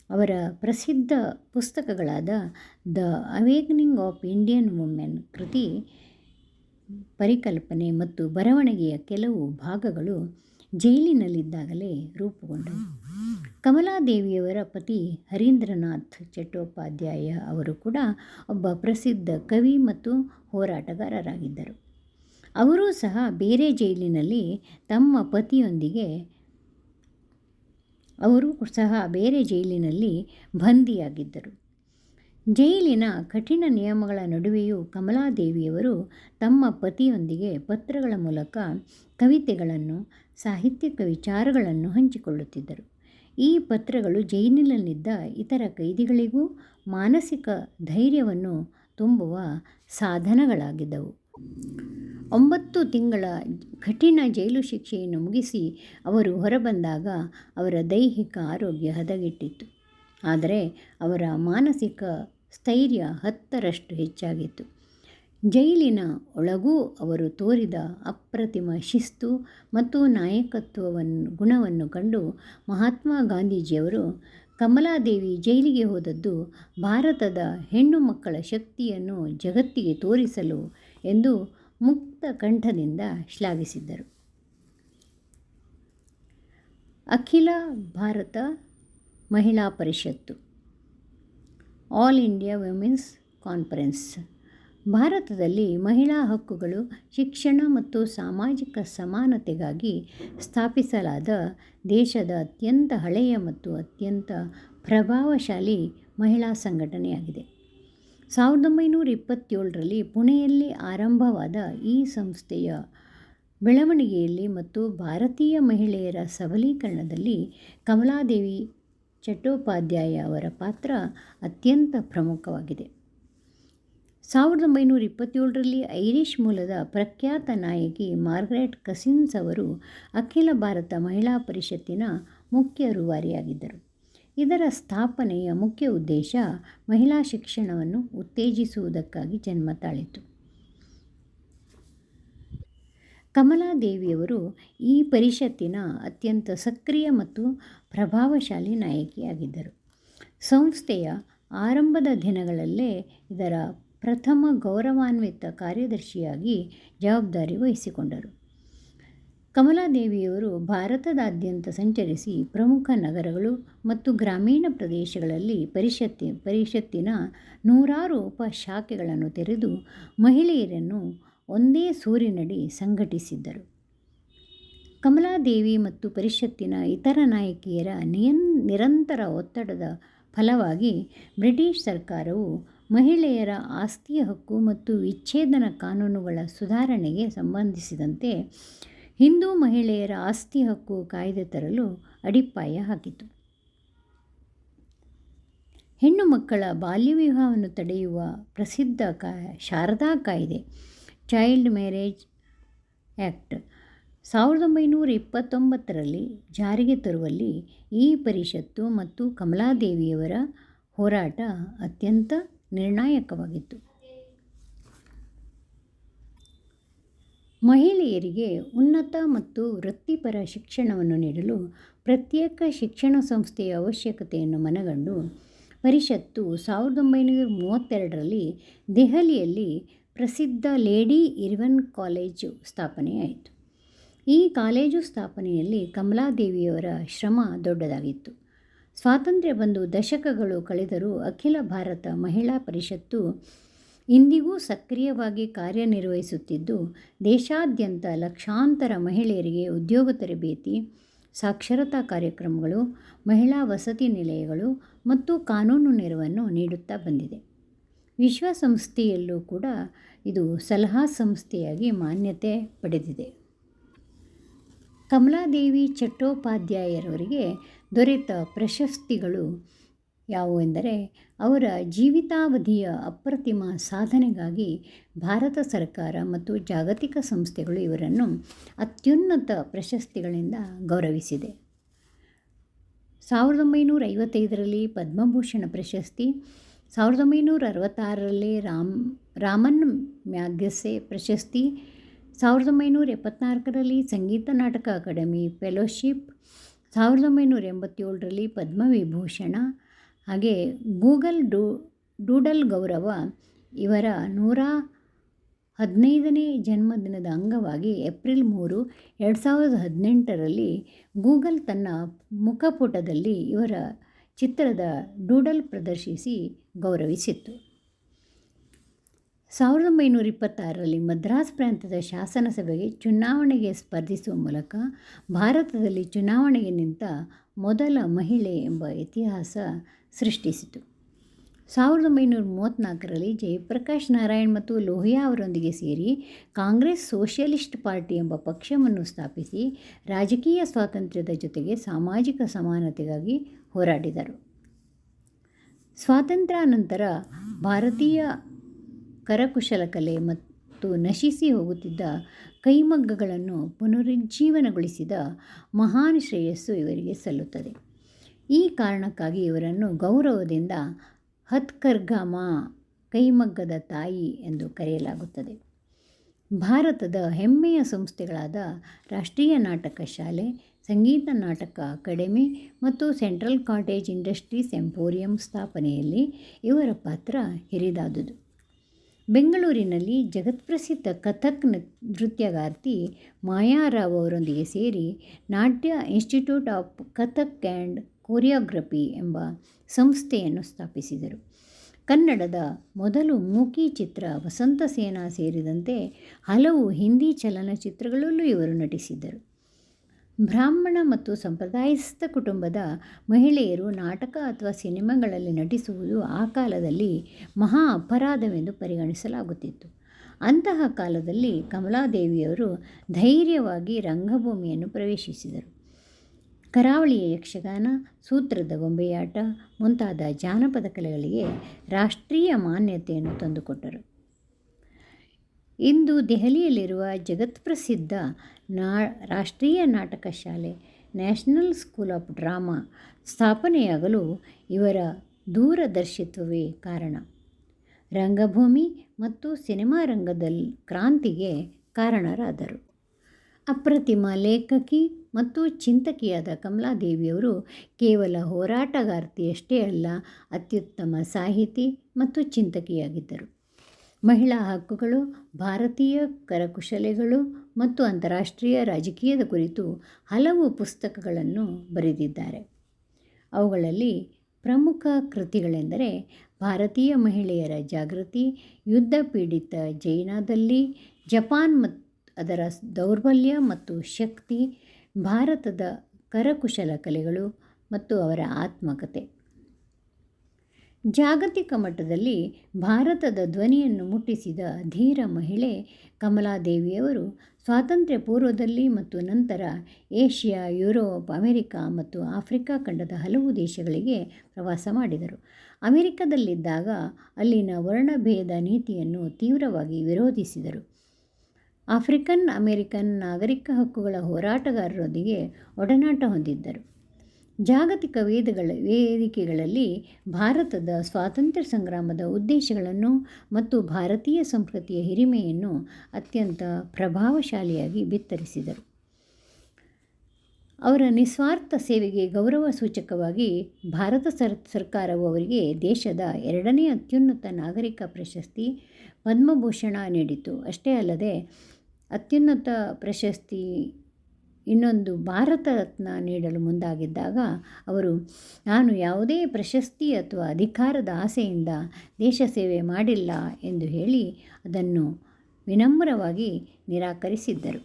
ಅವರ ಪ್ರಸಿದ್ಧ ಪುಸ್ತಕಗಳಾದ the awakening of Indian women ಕೃತಿ ಪರಿಕಲ್ಪನೆ ಮತ್ತು ಬರವಣಿಗೆಯ ಕೆಲವು ಭಾಗಗಳು ಜೈಲಿನಲ್ಲಿದ್ದಾಗಲೇ ರೂಪುಗೊಂಡವು. ಕಮಲಾದೇವಿಯವರ ಪತಿ ಹರೀಂದ್ರನಾಥ್ ಚಟ್ಟೋಪಾಧ್ಯಾಯ ಅವರು ಕೂಡ ಒಬ್ಬ ಪ್ರಸಿದ್ಧ ಕವಿ ಮತ್ತು ಹೋರಾಟಗಾರರಾಗಿದ್ದರು. ಅವರೂ ಸಹ ಬೇರೆ ಜೈಲಿನಲ್ಲಿ ಬಂದಿಯಾಗಿದ್ದರು. ಜೈಲಿನ ಕಠಿಣ ನಿಯಮಗಳ ನಡುವೆಯೂ ಕಮಲಾದೇವಿಯವರು ತಮ್ಮ ಪತಿಯೊಂದಿಗೆ ಪತ್ರಗಳ ಮೂಲಕ ಕವಿತೆಗಳನ್ನು, ಸಾಹಿತ್ಯಿಕ ವಿಚಾರಗಳನ್ನು ಹಂಚಿಕೊಳ್ಳುತ್ತಿದ್ದರು. ಈ ಪತ್ರಗಳು ಜೈಲಿನಲ್ಲಿದ್ದ ಇತರ ಕೈದಿಗಳಿಗೂ ಮಾನಸಿಕ ಧೈರ್ಯವನ್ನು ತುಂಬುವ ಸಾಧನಗಳಾಗಿದ್ದವು. 9 ತಿಂಗಳ ಕಠಿಣ ಜೈಲು ಶಿಕ್ಷೆಯನ್ನು ಮುಗಿಸಿ ಅವರು ಹೊರಬಂದಾಗ ಅವರ ದೈಹಿಕ ಆರೋಗ್ಯ ಹದಗೆಟ್ಟಿತ್ತು. ಆದರೆ ಅವರ ಮಾನಸಿಕ ಸ್ಥೈರ್ಯ 10ರಷ್ಟು ಹೆಚ್ಚಾಗಿತ್ತು. ಜೈಲಿನ ಒಳಗೂ ಅವರು ತೋರಿದ ಅಪ್ರತಿಮ ಶಿಸ್ತು ಮತ್ತು ನಾಯಕತ್ವ ಗುಣವನ್ನು ಕಂಡು ಮಹಾತ್ಮ ಗಾಂಧೀಜಿಯವರು ಕಮಲಾದೇವಿ ಜೈಲಿಗೆ ಹೋದದ್ದು ಭಾರತದ ಹೆಣ್ಣು ಮಕ್ಕಳ ಶಕ್ತಿಯನ್ನು ಜಗತ್ತಿಗೆ ತೋರಿಸಲು ಎಂದು ಮುಕ್ತ ಕಂಠದಿಂದ ಶ್ಲಾಘಿಸಿದ್ದರು. ಅಖಿಲ ಭಾರತ ಮಹಿಳಾ ಪರಿಷತ್ತು, ಆಲ್ ಇಂಡಿಯಾ ವಿಮೆನ್ಸ್ ಕಾನ್ಫರೆನ್ಸ್, ಭಾರತದಲ್ಲಿ ಮಹಿಳಾ ಹಕ್ಕುಗಳು, ಶಿಕ್ಷಣ ಮತ್ತು ಸಾಮಾಜಿಕ ಸಮಾನತೆಗಾಗಿ ಸ್ಥಾಪಿಸಲಾದ ದೇಶದ ಅತ್ಯಂತ ಹಳೆಯ ಮತ್ತು ಅತ್ಯಂತ ಪ್ರಭಾವಶಾಲಿ ಮಹಿಳಾ ಸಂಘಟನೆಯಾಗಿದೆ. 1927ರಲ್ಲಿ ಪುಣೆಯಲ್ಲಿ ಆರಂಭವಾದ ಈ ಸಂಸ್ಥೆಯ ಬೆಳವಣಿಗೆಯಲ್ಲಿ ಮತ್ತು ಭಾರತೀಯ ಮಹಿಳೆಯರ ಸಬಲೀಕರಣದಲ್ಲಿ ಕಮಲಾದೇವಿ ಚಟ್ಟೋಪಾಧ್ಯಾಯ ಅವರ ಪಾತ್ರ ಅತ್ಯಂತ ಪ್ರಮುಖವಾಗಿದೆ. 1927ರಲ್ಲಿ ಐರಿಷ್ ಮೂಲದ ಪ್ರಖ್ಯಾತ ನಾಯಕಿ ಮಾರ್ಗರೆಟ್ ಕಸಿನ್ಸ್ ಅವರು ಅಖಿಲ ಭಾರತ ಮಹಿಳಾ ಪರಿಷತ್ತಿನ ಮುಖ್ಯ ರೂವಾರಿಯಾಗಿದ್ದರು. ಇದರ ಸ್ಥಾಪನೆಯ ಮುಖ್ಯ ಉದ್ದೇಶ ಮಹಿಳಾ ಶಿಕ್ಷಣವನ್ನು ಉತ್ತೇಜಿಸುವುದಕ್ಕಾಗಿ ಜನ್ಮ ತಾಳಿತು. ಕಮಲಾದೇವಿಯವರು ಈ ಪರಿಷತ್ತಿನ ಅತ್ಯಂತ ಸಕ್ರಿಯ ಮತ್ತು ಪ್ರಭಾವಶಾಲಿ ನಾಯಕಿಯಾಗಿದ್ದರು. ಸಂಸ್ಥೆಯ ಆರಂಭದ ದಿನಗಳಲ್ಲೇ ಇದರ ಪ್ರಥಮ ಗೌರವಾನ್ವಿತ ಕಾರ್ಯದರ್ಶಿಯಾಗಿ ಜವಾಬ್ದಾರಿ ವಹಿಸಿಕೊಂಡರು. ಕಮಲಾದೇವಿಯವರು ಭಾರತದಾದ್ಯಂತ ಸಂಚರಿಸಿ ಪ್ರಮುಖ ನಗರಗಳು ಮತ್ತು ಗ್ರಾಮೀಣ ಪ್ರದೇಶಗಳಲ್ಲಿ ಪರಿಷತ್ತಿನ 100 ಉಪಶಾಖೆಗಳನ್ನು ತೆರೆದು ಮಹಿಳೆಯರನ್ನು ಒಂದೇ ಸೂರಿನಡಿ ಸಂಘಟಿಸಿದ್ದರು. ಕಮಲಾದೇವಿ ಮತ್ತು ಪರಿಷತ್ತಿನ ಇತರ ನಾಯಕಿಯರ ನಿರಂತರ ಒತ್ತಡದ ಫಲವಾಗಿ ಬ್ರಿಟಿಷ್ ಸರ್ಕಾರವು ಮಹಿಳೆಯರ ಆಸ್ತಿಯ ಹಕ್ಕು ಮತ್ತು ವಿಚ್ಛೇದನ ಕಾನೂನುಗಳ ಸುಧಾರಣೆಗೆ ಸಂಬಂಧಿಸಿದಂತೆ ಹಿಂದೂ ಮಹಿಳೆಯರ ಆಸ್ತಿ ಹಕ್ಕು ಕಾಯ್ದೆ ತರಲು ಅಡಿಪಾಯ ಹಾಕಿತು. ಹೆಣ್ಣು ಮಕ್ಕಳ ಬಾಲ್ಯ ವಿವಾಹವನ್ನು ತಡೆಯುವ ಪ್ರಸಿದ್ಧ ಶಾರದಾ ಕಾಯ್ದೆ, ಚೈಲ್ಡ್ ಮ್ಯಾರೇಜ್ ಆ್ಯಕ್ಟ್ 1929ರಲ್ಲಿ ಜಾರಿಗೆ ತರುವಲ್ಲಿ ಈ ಪರಿಷತ್ತು ಮತ್ತು ಕಮಲಾದೇವಿಯವರ ಹೋರಾಟ ಅತ್ಯಂತ ನಿರ್ಣಾಯಕವಾಗಿತ್ತು. ಮಹಿಳೆಯರಿಗೆ ಉನ್ನತ ಮತ್ತು ವೃತ್ತಿಪರ ಶಿಕ್ಷಣವನ್ನು ನೀಡಲು ಪ್ರತ್ಯೇಕ ಶಿಕ್ಷಣ ಸಂಸ್ಥೆಯ ಅವಶ್ಯಕತೆಯನ್ನು ಮನಗಂಡು ಪರಿಷತ್ತು 1932ರಲ್ಲಿ ದೆಹಲಿಯಲ್ಲಿ ಪ್ರಸಿದ್ಧ ಲೇಡಿ ಇರ್ವಿನ್ ಕಾಲೇಜು ಸ್ಥಾಪನೆಯಾಯಿತು. ಈ ಕಾಲೇಜು ಸ್ಥಾಪನೆಯಲ್ಲಿ ಕಮಲಾದೇವಿಯವರ ಶ್ರಮ ದೊಡ್ಡದಾಗಿತ್ತು. ಸ್ವಾತಂತ್ರ್ಯ ಬಂದು ದಶಕಗಳು ಕಳೆದರೂ ಅಖಿಲ ಭಾರತ ಮಹಿಳಾ ಪರಿಷತ್ತು ಇಂದಿಗೂ ಸಕ್ರಿಯವಾಗಿ ಕಾರ್ಯನಿರ್ವಹಿಸುತ್ತಿದ್ದು, ದೇಶಾದ್ಯಂತ ಲಕ್ಷಾಂತರ ಮಹಿಳೆಯರಿಗೆ ಉದ್ಯೋಗ ತರಬೇತಿ, ಸಾಕ್ಷರತಾ ಕಾರ್ಯಕ್ರಮಗಳು, ಮಹಿಳಾ ವಸತಿ ನಿಲಯಗಳು ಮತ್ತು ಕಾನೂನು ನೆರವನ್ನು ನೀಡುತ್ತಾ ಬಂದಿದೆ. ವಿಶ್ವಸಂಸ್ಥೆಯಲ್ಲೂ ಕೂಡ ಇದು ಸಲಹಾ ಸಂಸ್ಥೆಯಾಗಿ ಮಾನ್ಯತೆ ಪಡೆದಿದೆ. ಕಮಲಾದೇವಿ ಚಟ್ಟೋಪಾಧ್ಯಾಯರವರಿಗೆ ದೊರೆತ ಪ್ರಶಸ್ತಿಗಳು ಯಾವುವೆಂದರೆ, ಅವರ ಜೀವಿತಾವಧಿಯ ಅಪ್ರತಿಮ ಸಾಧನೆಗಾಗಿ ಭಾರತ ಸರ್ಕಾರ ಮತ್ತು ಜಾಗತಿಕ ಸಂಸ್ಥೆಗಳು ಇವರನ್ನು ಅತ್ಯುನ್ನತ ಪ್ರಶಸ್ತಿಗಳಿಂದ ಗೌರವಿಸಿದೆ. 1955ರಲ್ಲಿ ಪದ್ಮಭೂಷಣ ಪ್ರಶಸ್ತಿ, 1966ರಲ್ಲಿ ರಾಮನ್ ಮ್ಯಾಗ್ಸೆಸೆ ಪ್ರಶಸ್ತಿ, 1974ರಲ್ಲಿ ಸಂಗೀತ ನಾಟಕ ಅಕಾಡೆಮಿ ಫೆಲೋಶಿಪ್, 1987ರಲ್ಲಿ ಪದ್ಮವಿಭೂಷಣ, ಹಾಗೆ ಗೂಗಲ್ ಡೂಡಲ್ ಗೌರವ. ಇವರ 115ನೇ ಜನ್ಮದಿನದ ಅಂಗವಾಗಿ ಏಪ್ರಿಲ್ 3, 2018ರಲ್ಲಿ ಗೂಗಲ್ ತನ್ನ ಮುಖಪುಟದಲ್ಲಿ ಇವರ ಚಿತ್ರದ ಡೂಡಲ್ ಪ್ರದರ್ಶಿಸಿ ಗೌರವಿಸಿತ್ತು. 1926ರಲ್ಲಿ ಮದ್ರಾಸ್ ಪ್ರಾಂತ್ಯದ ಶಾಸನಸಭೆಗೆ ಚುನಾವಣೆಗೆ ಸ್ಪರ್ಧಿಸುವ ಮೂಲಕ ಭಾರತದಲ್ಲಿ ಚುನಾವಣೆಗೆ ನಿಂತ ಮೊದಲ ಮಹಿಳೆ ಎಂಬ ಇತಿಹಾಸ ಸೃಷ್ಟಿಸಿತು. 1934ರಲ್ಲಿ ಜಯಪ್ರಕಾಶ್ ನಾರಾಯಣ್ ಮತ್ತು ಲೋಹಿಯಾ ಅವರೊಂದಿಗೆ ಸೇರಿ ಕಾಂಗ್ರೆಸ್ ಸೋಷಿಯಲಿಸ್ಟ್ ಪಾರ್ಟಿ ಎಂಬ ಪಕ್ಷವನ್ನು ಸ್ಥಾಪಿಸಿ ರಾಜಕೀಯ ಸ್ವಾತಂತ್ರ್ಯದ ಜೊತೆಗೆ ಸಾಮಾಜಿಕ ಸಮಾನತೆಗಾಗಿ ಹೋರಾಡಿದರು. ಸ್ವಾತಂತ್ರ್ಯಾನಂತರ ಭಾರತೀಯ ಕರಕುಶಲಕಲೆ ಮತ್ತು ನಶಿಸಿ ಹೋಗುತ್ತಿದ್ದ ಕೈಮಗ್ಗಗಳನ್ನು ಪುನರುಜ್ಜೀವನಗೊಳಿಸಿದ ಮಹಾನ್ ಶ್ರೇಯಸ್ಸು ಇವರಿಗೆ ಸಲ್ಲುತ್ತದೆ. ಈ ಕಾರಣಕ್ಕಾಗಿ ಇವರನ್ನು ಗೌರವದಿಂದ ಹತ್ಕರ್ಘಾ ಮಾ, ಕೈಮಗ್ಗದ ತಾಯಿ ಎಂದು ಕರೆಯಲಾಗುತ್ತದೆ. ಭಾರತದ ಹೆಮ್ಮೆಯ ಸಂಸ್ಥೆಗಳಾದ ರಾಷ್ಟ್ರೀಯ ನಾಟಕ ಶಾಲೆ, ಸಂಗೀತ ನಾಟಕ ಅಕಾಡೆಮಿ ಮತ್ತು ಸೆಂಟ್ರಲ್ ಕಾಟೇಜ್ ಇಂಡಸ್ಟ್ರೀಸ್ ಎಂಪೋರಿಯಂ ಸ್ಥಾಪನೆಯಲ್ಲಿ ಇವರ ಪಾತ್ರ ಹಿರಿದಾದುದು. ಬೆಂಗಳೂರಿನಲ್ಲಿ ಜಗತ್ಪ್ರಸಿದ್ಧ ಕಥಕ್ ನೃತ್ಯಗಾರ್ತಿ ಮಾಯಾರಾವ್ ಅವರೊಂದಿಗೆ ಸೇರಿ ನಾಟ್ಯ institute of Kathak and choreography ಎಂಬ ಸಂಸ್ಥೆಯನ್ನು ಸ್ಥಾಪಿಸಿದರು. ಕನ್ನಡದ ಮೊದಲು ಮೂಕಿ ಚಿತ್ರ ವಸಂತ ಸೇನಾ ಸೇರಿದಂತೆ ಹಲವು ಹಿಂದಿ ಚಲನಚಿತ್ರಗಳಲ್ಲೂ ಇವರು ನಟಿಸಿದ್ದರು. ಬ್ರಾಹ್ಮಣ ಮತ್ತು ಸಂಪ್ರದಾಯಸ್ಥ ಕುಟುಂಬದ ಮಹಿಳೆಯರು ನಾಟಕ ಅಥವಾ ಸಿನಿಮಾಗಳಲ್ಲಿ ನಟಿಸುವುದು ಆ ಕಾಲದಲ್ಲಿ ಮಹಾ ಅಪರಾಧವೆಂದು ಪರಿಗಣಿಸಲಾಗುತ್ತಿತ್ತು. ಅಂತಹ ಕಾಲದಲ್ಲಿ ಕಮಲಾದೇವಿಯವರು ಧೈರ್ಯವಾಗಿ ರಂಗಭೂಮಿಯನ್ನು ಪ್ರವೇಶಿಸಿದರು. ಕರಾವಳಿಯ ಯಕ್ಷಗಾನ, ಸೂತ್ರದ ಗೊಂಬೆಯಾಟ ಮುಂತಾದ ಜಾನಪದ ಕಲೆಗಳಿಗೆ ರಾಷ್ಟ್ರೀಯ ಮಾನ್ಯತೆಯನ್ನು ತಂದುಕೊಟ್ಟರು. ಇಂದು ದೆಹಲಿಯಲ್ಲಿರುವ ಜಗತ್ಪ್ರಸಿದ್ಧ ರಾಷ್ಟ್ರೀಯ ನಾಟಕ ಶಾಲೆ ನ್ಯಾಷನಲ್ ಸ್ಕೂಲ್ ಆಫ್ ಡ್ರಾಮಾ ಸ್ಥಾಪನೆಯಾಗಲು ಇವರ ದೂರದರ್ಶಿತ್ವವೇ ಕಾರಣ. ರಂಗಭೂಮಿ ಮತ್ತು ಸಿನಿಮಾ ರಂಗದಲ್ಲಿ ಕ್ರಾಂತಿಗೆ ಕಾರಣರಾದರು. ಅಪ್ರತಿಮ ಲೇಖಕಿ ಮತ್ತು ಚಿಂತಕಿಯಾದ ಕಮಲಾದೇವಿಯವರು ಕೇವಲ ಹೋರಾಟಗಾರ್ತಿಯಷ್ಟೇ ಅಲ್ಲ, ಅತ್ಯುತ್ತಮ ಸಾಹಿತಿ ಮತ್ತು ಚಿಂತಕಿಯಾಗಿದ್ದರು. ಮಹಿಳಾ ಹಕ್ಕುಗಳು, ಭಾರತೀಯ ಕರಕುಶಲೆಗಳು ಮತ್ತು ಅಂತಾರಾಷ್ಟ್ರೀಯ ರಾಜಕೀಯದ ಕುರಿತು ಹಲವು ಪುಸ್ತಕಗಳನ್ನು ಬರೆದಿದ್ದಾರೆ. ಅವುಗಳಲ್ಲಿ ಪ್ರಮುಖ ಕೃತಿಗಳೆಂದರೆ ಭಾರತೀಯ ಮಹಿಳೆಯರ ಜಾಗೃತಿ, ಯುದ್ಧ ಪೀಡಿತ ಚೈನಾದಲ್ಲಿ ಜಪಾನ್ ಮತ್ತು ಅದರ ದೌರ್ಬಲ್ಯ ಮತ್ತು ಶಕ್ತಿ, ಭಾರತದ ಕರಕುಶಲ ಕಲೆಗಳು ಮತ್ತು ಅವರ ಆತ್ಮಕಥೆ. ಜಾಗತಿಕ ಮಟ್ಟದಲ್ಲಿ ಭಾರತದ ಧ್ವನಿಯನ್ನು ಮುಟ್ಟಿಸಿದ ಧೀರ ಮಹಿಳೆ ಕಮಲಾದೇವಿಯವರು ಸ್ವಾತಂತ್ರ್ಯ ಪೂರ್ವದಲ್ಲಿ ಮತ್ತು ನಂತರ ಏಷ್ಯಾ, ಯುರೋಪ್, ಅಮೆರಿಕ ಮತ್ತು ಆಫ್ರಿಕಾ ಖಂಡದ ಹಲವು ದೇಶಗಳಿಗೆ ಪ್ರವಾಸ ಮಾಡಿದರು. ಅಮೆರಿಕದಲ್ಲಿದ್ದಾಗ ಅಲ್ಲಿನ ವರ್ಣಭೇದ ನೀತಿಯನ್ನು ತೀವ್ರವಾಗಿ ವಿರೋಧಿಸಿದರು. ಆಫ್ರಿಕನ್ ಅಮೆರಿಕನ್ ನಾಗರಿಕ ಹಕ್ಕುಗಳ ಹೋರಾಟಗಾರರೊಂದಿಗೆ ಒಡನಾಟ ಹೊಂದಿದ್ದರು. ಜಾಗತಿಕ ವೇದಿಕೆಗಳಲ್ಲಿ ಭಾರತದ ಸ್ವಾತಂತ್ರ್ಯ ಸಂಗ್ರಾಮದ ಉದ್ದೇಶಗಳನ್ನು ಮತ್ತು ಭಾರತೀಯ ಸಂಸ್ಕೃತಿಯ ಹಿರಿಮೆಯನ್ನು ಅತ್ಯಂತ ಪ್ರಭಾವಶಾಲಿಯಾಗಿ ಬಿತ್ತರಿಸಿದರು. ಅವರ ನಿಸ್ವಾರ್ಥ ಸೇವೆಗೆ ಗೌರವ ಸೂಚಕವಾಗಿ ಭಾರತ ಸರ್ಕಾರವು ಅವರಿಗೆ ದೇಶದ 2ನೇ ಅತ್ಯುನ್ನತ ನಾಗರಿಕ ಪ್ರಶಸ್ತಿ ಪದ್ಮಭೂಷಣ ನೀಡಿತು. ಅಷ್ಟೇ ಅಲ್ಲದೆ ಅತ್ಯುನ್ನತ ಪ್ರಶಸ್ತಿ ಇನ್ನೊಂದು ಭಾರತ ರತ್ನ ನೀಡಲು ಮುಂದಾಗಿದ್ದಾಗ ಅವರು, ನಾನು ಯಾವುದೇ ಪ್ರಶಸ್ತಿ ಅಥವಾ ಅಧಿಕಾರದ ಆಸೆಯಿಂದ ದೇಶ ಸೇವೆ ಮಾಡಿಲ್ಲ ಎಂದು ಹೇಳಿ ಅದನ್ನು ವಿನಮ್ರವಾಗಿ ನಿರಾಕರಿಸಿದ್ದರು.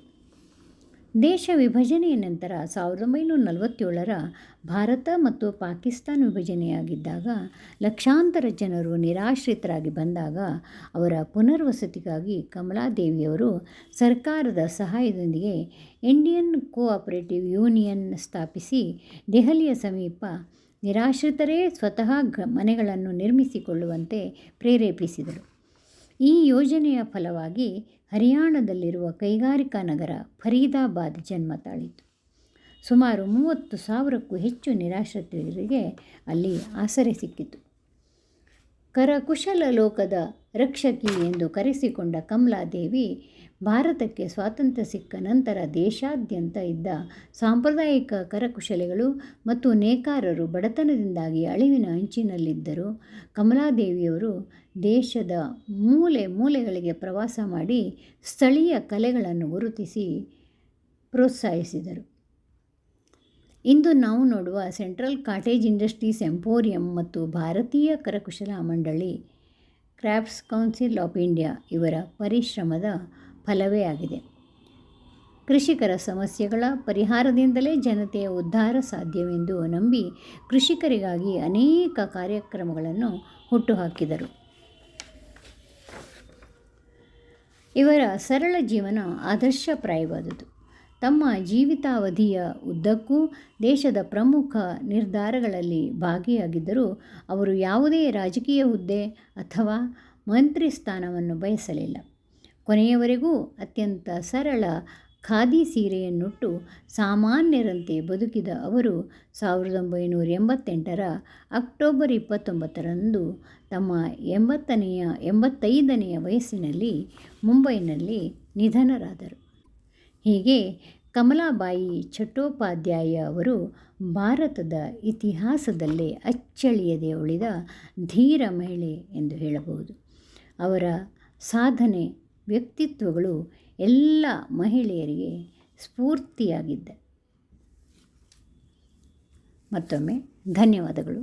ದೇಶ ವಿಭಜನೆಯ ನಂತರ 1947ರ ಭಾರತ ಮತ್ತು ಪಾಕಿಸ್ತಾನ ವಿಭಜನೆಯಾಗಿದ್ದಾಗ ಲಕ್ಷಾಂತರ ಜನರು ನಿರಾಶ್ರಿತರಾಗಿ ಬಂದಾಗ ಅವರ ಪುನರ್ವಸತಿಗಾಗಿ ಕಮಲಾದೇವಿಯವರು ಸರ್ಕಾರದ ಸಹಾಯದೊಂದಿಗೆ ಇಂಡಿಯನ್ ಕೋಆಪರೇಟಿವ್ ಯೂನಿಯನ್ ಸ್ಥಾಪಿಸಿ ದೆಹಲಿಯ ಸಮೀಪ ನಿರಾಶ್ರಿತರೇ ಸ್ವತಃ ಮನೆಗಳನ್ನು ನಿರ್ಮಿಸಿಕೊಳ್ಳುವಂತೆ ಪ್ರೇರೇಪಿಸಿದರು. ಈ ಯೋಜನೆಯ ಫಲವಾಗಿ ಹರಿಯಾಣದಲ್ಲಿರುವ ಕೈಗಾರಿಕಾ ನಗರ ಫರೀದಾಬಾದ್ ಜನ್ಮ ತಾಳಿತು. ಸುಮಾರು 30,000ಕ್ಕೂ ಹೆಚ್ಚು ನಿರಾಶ್ರಿತರಿಗೆ ಅಲ್ಲಿ ಆಸರೆ ಸಿಕ್ಕಿತು. ಕರಕುಶಲ ಲೋಕದ ರಕ್ಷಕಿ ಎಂದು ಕರೆಸಿಕೊಂಡ ಕಮಲಾದೇವಿ ಭಾರತಕ್ಕೆ ಸ್ವಾತಂತ್ರ್ಯ ಸಿಕ್ಕ ನಂತರ ದೇಶಾದ್ಯಂತ ಇದ್ದ ಸಾಂಪ್ರದಾಯಿಕ ಕರಕುಶಲಿಗಳು ಮತ್ತು ನೇಕಾರರು ಬಡತನದಿಂದಾಗಿ ಅಳಿವಿನ ಅಂಚಿನಲ್ಲಿದ್ದರು. ಕಮಲಾದೇವಿಯವರು ದೇಶದ ಮೂಲೆ ಮೂಲೆಗಳಿಗೆ ಪ್ರವಾಸ ಮಾಡಿ ಸ್ಥಳೀಯ ಕಲೆಗಳನ್ನು ಗುರುತಿಸಿ ಪ್ರೋತ್ಸಾಹಿಸಿದರು. ಇಂದು ನಾವು ನೋಡುವ ಸೆಂಟ್ರಲ್ ಕಾಟೇಜ್ ಇಂಡಸ್ಟ್ರೀಸ್ ಎಂಪೋರಿಯಂ ಮತ್ತು ಭಾರತೀಯ ಕರಕುಶಲ ಮಂಡಳಿ ಕ್ರಾಫ್ಟ್ಸ್ ಕೌನ್ಸಿಲ್ ಆಫ್ ಇಂಡಿಯಾ ಇವರ ಪರಿಶ್ರಮದ ಫಲವೇ ಆಗಿದೆ. ಕೃಷಿಕರ ಸಮಸ್ಯೆಗಳ ಪರಿಹಾರದಿಂದಲೇ ಜನತೆಯ ಉದ್ಧಾರ ಸಾಧ್ಯವೆಂದು ನಂಬಿ ಕೃಷಿಕರಿಗಾಗಿ ಅನೇಕ ಕಾರ್ಯಕ್ರಮಗಳನ್ನು ಹುಟ್ಟುಹಾಕಿದರು. ಇವರ ಸರಳ ಜೀವನ ಆದರ್ಶಪ್ರಾಯವಾದುದು. ತಮ್ಮ ಜೀವಿತಾವಧಿಯ ಉದ್ದಕ್ಕೂ ದೇಶದ ಪ್ರಮುಖ ನಿರ್ಧಾರಗಳಲ್ಲಿ ಭಾಗಿಯಾಗಿದ್ದರೂ ಅವರು ಯಾವುದೇ ರಾಜಕೀಯ ಹುದ್ದೆ ಅಥವಾ ಮಂತ್ರಿ ಸ್ಥಾನವನ್ನು ಬಯಸಲಿಲ್ಲ. ಕೊನೆಯವರೆಗೂ ಅತ್ಯಂತ ಸರಳ ಖಾದಿ ಸೀರೆಯನ್ನುಟ್ಟು ಸಾಮಾನ್ಯರಂತೆ ಬದುಕಿದ ಅವರು 1988ರ ಅಕ್ಟೋಬರ್ 29ರಂದು ತಮ್ಮ 85ನೆಯ ವಯಸ್ಸಿನಲ್ಲಿ ಮುಂಬೈನಲ್ಲಿ ನಿಧನರಾದರು. ಹೀಗೆ ಕಮಲಾಬಾಯಿ ಚಟ್ಟೋಪಾಧ್ಯಾಯ ಅವರು ಭಾರತದ ಇತಿಹಾಸದಲ್ಲೇ ಅಚ್ಚಳಿಯದೆ ಉಳಿದ ಧೀರ ಮಹಿಳೆ ಎಂದು ಹೇಳಬಹುದು. ಅವರ ಸಾಧನೆ, ವ್ಯಕ್ತಿತ್ವಗಳು ಎಲ್ಲ ಮಹಿಳೆಯರಿಗೆ ಸ್ಫೂರ್ತಿಯಾಗಿದ್ದ. ಮತ್ತೊಮ್ಮೆ ಧನ್ಯವಾದಗಳು.